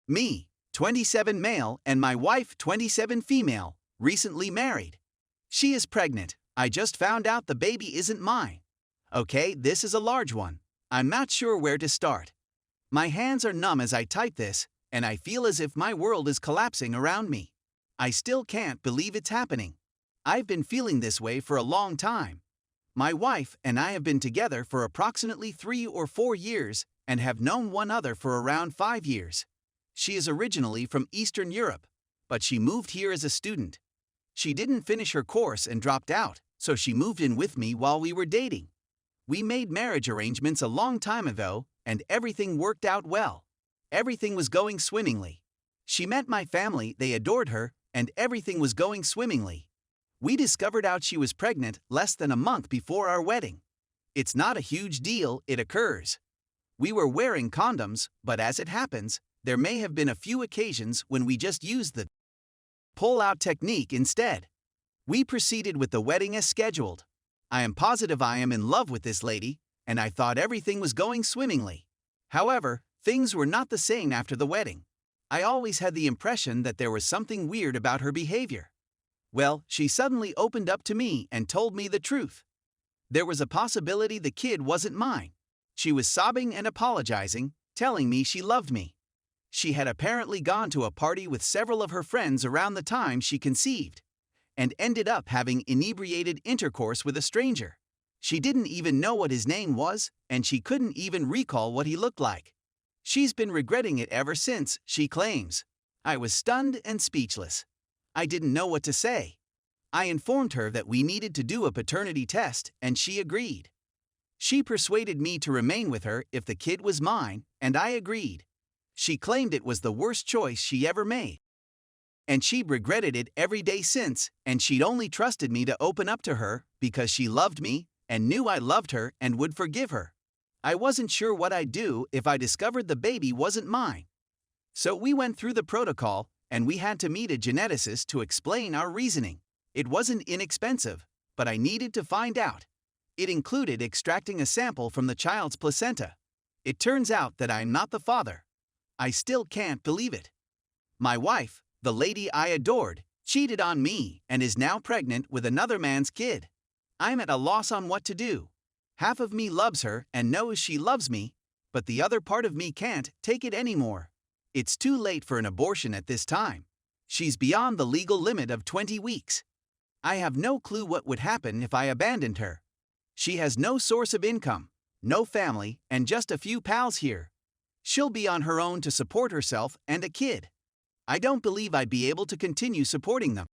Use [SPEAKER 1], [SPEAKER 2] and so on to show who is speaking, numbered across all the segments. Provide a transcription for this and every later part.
[SPEAKER 1] Me, 27 male, and my wife, 27 female, recently married. She is pregnant. I just found out the baby isn't mine. Okay, this is a large one. I'm not sure where to start. My hands are numb as I type this, and I feel as if my world is collapsing around me. I still can't believe it's happening. I've been feeling this way for a long time. My wife and I have been together for approximately 3 or 4 years and have known one another for around 5 years. She is originally from Eastern Europe, but she moved here as a student. She didn't finish her course and dropped out, so she moved in with me while we were dating. We made marriage arrangements a long time ago, and everything worked out well. Everything was going swimmingly. She met my family, they adored her, and everything was going swimmingly. We discovered out she was pregnant less than a month before our wedding. It's not a huge deal, it occurs. We were wearing condoms, but as it happens, there may have been a few occasions when we just used the pull-out technique instead. We proceeded with the wedding as scheduled. I am positive I am in love with this lady, and I thought everything was going swimmingly. However, things were not the same after the wedding. I always had the impression that there was something weird about her behavior. Well, she suddenly opened up to me and told me the truth. There was a possibility the kid wasn't mine. She was sobbing and apologizing, telling me she loved me. She had apparently gone to a party with several of her friends around the time she conceived, and ended up having inebriated intercourse with a stranger. She didn't even know what his name was, and she couldn't even recall what he looked like. She's been regretting it ever since, she claims. I was stunned and speechless. I didn't know what to say. I informed her that we needed to do a paternity test, and she agreed. She persuaded me to remain with her if the kid was mine, and I agreed. She claimed it was the worst choice she ever made. And she regretted it every day since, and she'd only trusted me to open up to her because she loved me and knew I loved her and would forgive her. I wasn't sure what I'd do if I discovered the baby wasn't mine. So we went through the protocol, and we had to meet a geneticist to explain our reasoning. It wasn't inexpensive, but I needed to find out. It included extracting a sample from the child's placenta. It turns out that I'm not the father. I still can't believe it. My wife, the lady I adored, cheated on me and is now pregnant with another man's kid. I'm at a loss on what to do. Half of me loves her and knows she loves me, but the other part of me can't take it anymore. It's too late for an abortion at this time. She's beyond the legal limit of 20 weeks. I have no clue what would happen if I abandoned her. She has no source of income, no family, and just a few pals here. She'll be on her own to support herself and a kid. I don't believe I'd be able to continue supporting them.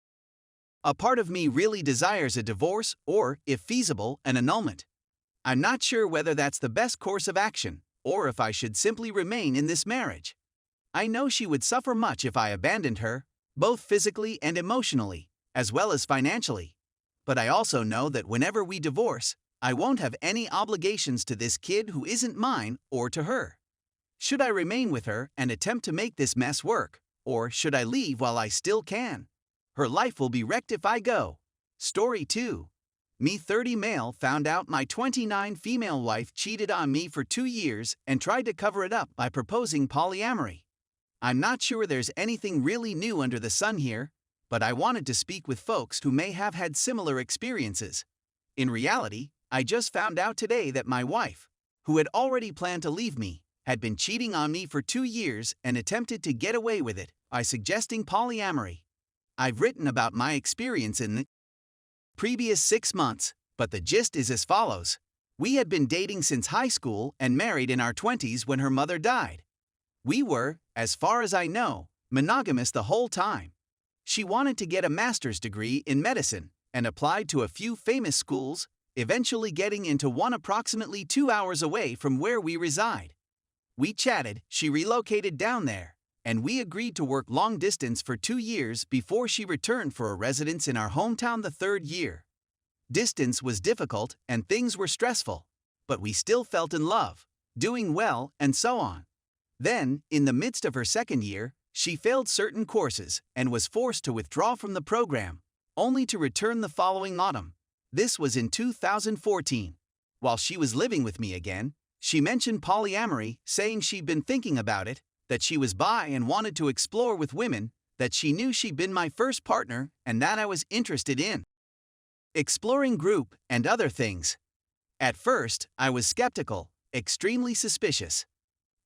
[SPEAKER 1] A part of me really desires a divorce or, if feasible, an annulment. I'm not sure whether that's the best course of action, or if I should simply remain in this marriage. I know she would suffer much if I abandoned her, both physically and emotionally, as well as financially. But I also know that whenever we divorce, I won't have any obligations to this kid who isn't mine or to her. Should I remain with her and attempt to make this mess work, or should I leave while I still can? Her life will be wrecked if I go. Story 2. Me 30 male found out my 29 female wife cheated on me for 2 years and tried to cover it up by proposing polyamory. I'm not sure there's anything really new under the sun here, but I wanted to speak with folks who may have had similar experiences. In reality, I just found out today that my wife, who had already planned to leave me, had been cheating on me for 2 years and attempted to get away with it by suggesting polyamory. I've written about my experience in the previous 6 months, but the gist is as follows. We had been dating since high school and married in our 20s when her mother died. We were, as far as I know, monogamous the whole time. She wanted to get a master's degree in medicine and applied to a few famous schools, eventually getting into one approximately 2 hours away from where we reside. We chatted, she relocated down there, and we agreed to work long distance for 2 years before she returned for a residence in our hometown the 3rd year. Distance was difficult and things were stressful, but we still felt in love, doing well, and so on. Then, in the midst of her 2nd year, she failed certain courses and was forced to withdraw from the program, only to return the following autumn. This was in 2014. While she was living with me again, she mentioned polyamory, saying she'd been thinking about it, that she was bi and wanted to explore with women, that she knew she'd been my first partner and that I was interested in exploring group and other things. At first, I was skeptical, extremely suspicious.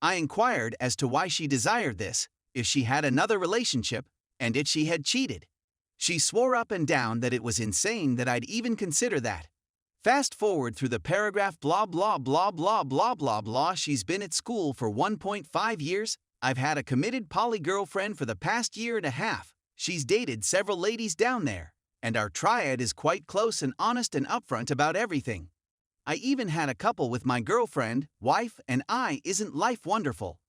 [SPEAKER 1] I inquired as to why she desired this, if she had another relationship, and if she had cheated. She swore up and down that it was insane that I'd even consider that. Fast forward through the paragraph blah blah blah blah blah blah blah. She's been at school for 1.5 years. I've had a committed poly girlfriend for the past year and a half. She's dated several ladies down there, and our triad is quite close and honest and upfront about everything. I even had a couple with my girlfriend, wife, and I. Isn't life wonderful?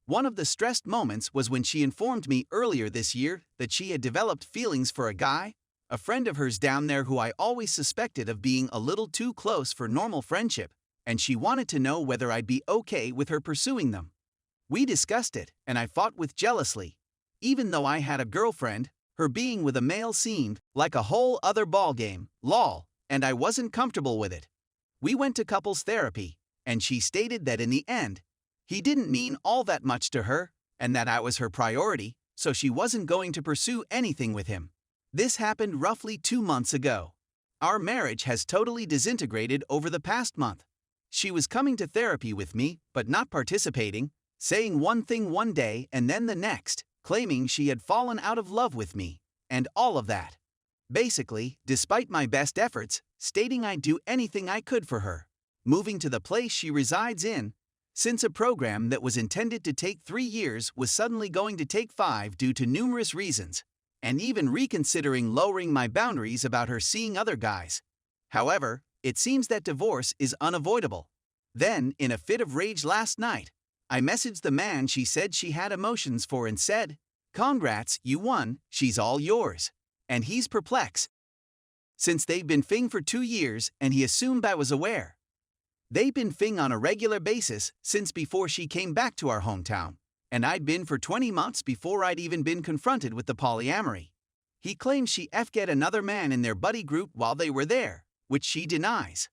[SPEAKER 1] One of the stressed moments was when she informed me earlier this year that she had developed feelings for a guy, a friend of hers down there who I always suspected of being a little too close for normal friendship, and she wanted to know whether I'd be okay with her pursuing them. We discussed it, and I fought with jealousy. Even though I had a girlfriend, her being with a male seemed like a whole other ballgame, lol, and I wasn't comfortable with it. We went to couples therapy, and she stated that in the end, he didn't mean all that much to her, and that I was her priority, so she wasn't going to pursue anything with him. This happened roughly 2 months ago. Our marriage has totally disintegrated over the past month. She was coming to therapy with me, but not participating, saying one thing one day and then the next, claiming she had fallen out of love with me, and all of that. Basically, despite my best efforts, stating I'd do anything I could for her. Moving to the place she resides in, since a program that was intended to take 3 years was suddenly going to take 5 due to numerous reasons, and even reconsidering lowering my boundaries about her seeing other guys. However, it seems that divorce is unavoidable. Then, in a fit of rage last night, I messaged the man she said she had emotions for and said, "Congrats, you won, she's all yours." And he's perplexed. Since they've been fing for 2 years and he assumed I was aware. They've been fing on a regular basis since before she came back to our hometown, and I'd been for 20 months before I'd even been confronted with the polyamory. He claims she get another man in their buddy group while they were there, which she denies.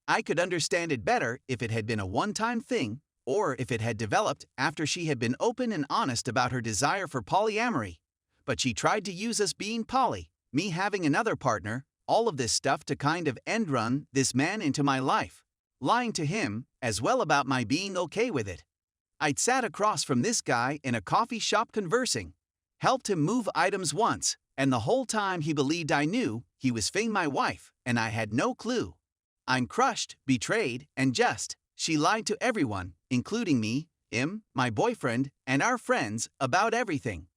[SPEAKER 1] I could understand it better if it had been a one-time thing, or if it had developed after she had been open and honest about her desire for polyamory. But she tried to use us being poly, me having another partner, all of this stuff to kind of end-run this man into my life, lying to him as well about my being okay with it. I'd sat across from this guy in a coffee shop conversing, helped him move items once, and the whole time he believed I knew he was fing my wife, and I had no clue. I'm crushed, betrayed, and she lied to everyone, including me, him, my boyfriend, and our friends, about everything.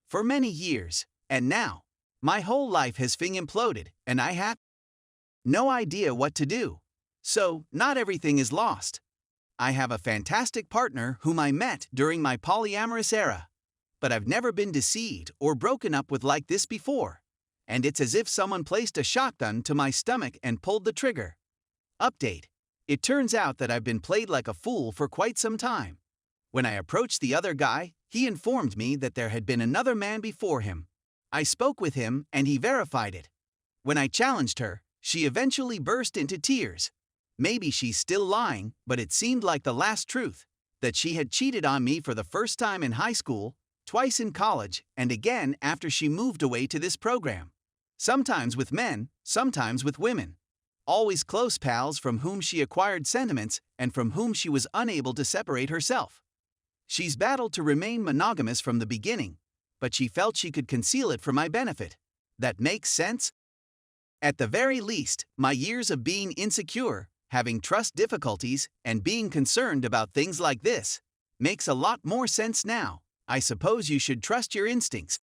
[SPEAKER 1] For many years, and now, my whole life has imploded, and I have no idea what to do. So, not everything is lost. I have a fantastic partner whom I met during my polyamorous era, but I've never been deceived or broken up with like this before, and it's as if someone placed a shotgun to my stomach and pulled the trigger. Update. It turns out that I've been played like a fool for quite some time. When I approached the other guy, he informed me that there had been another man before him. I spoke with him and he verified it. When I challenged her, she eventually burst into tears. Maybe she's still lying, but it seemed like the last truth, that she had cheated on me for the first time in high school, twice in college, and again after she moved away to this program. Sometimes with men, sometimes with women. Always close pals from whom she acquired sentiments and from whom she was unable to separate herself. She's battled to remain monogamous from the beginning, but she felt she could conceal it for my benefit. That makes sense? At the very least, my years of being insecure, having trust difficulties, and being concerned about things like this makes a lot more sense now. I suppose you should trust your instincts.